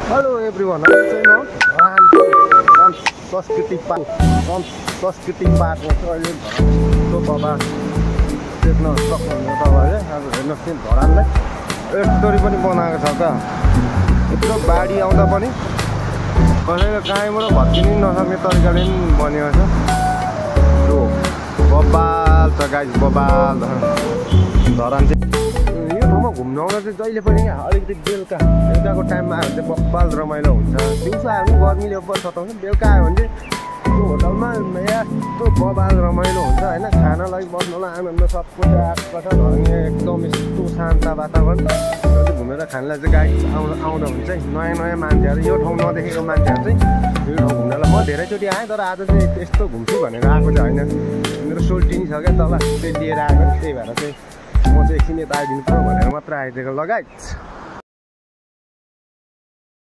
Hello everyone, I'm Chino. संस्कृति पार्कमा अहिले त्यो बाबा देख्न सक्नुहुन्छ तपाईँले। अब हेर्नुहोस् नि धरानलाई यस्तरी पनि बनाएको छ त। यत्रो बाढी आउँदा पनि कसैले काहीँबाट भत्किनै नसक्ने तरिकाले पनि बनिएको छ। यो बबाल छ गाइस, बबाल धरान चाहिँ यो ठाउँमा घुम्न आउँदा चाहिँ जहिले पनि अलिकति बेलुकाको टाइममा आयो भने चाहिँ बब्बाल रमाइलो हुन्छ। दिउँसो आयो भने गर्मीले उपर सताउँछ, बेलुका आयो भने चाहिँ त्यो होटलमा यस्तो बबाल रमाइलो हुन्छ होइन। खानालाई बस्नलाई आनन्द सबको आएको छ। एकदम यस्तो शान्त वातावरण घुमेर खानलाई चाहिँ गाइस आउँदा हुन्छ है। नयाँ नयाँ मान्छेहरू, यो ठाउँ नदेखेको मान्छेहरू चाहिँ यो ठाउँ घुम्नलाई म धेरैचोटि आएँ, तर आज चाहिँ यस्तो घुम्छु भनेर आएको चाहिँ होइन। मेरो सोल्टिनी छ क्या तल, त्यही लिएर आएको। त्यही भएर चाहिँ म चाहिँ एकछिन यता आइदिनु पर्यो भनेर मात्र आइदिएको लगायत।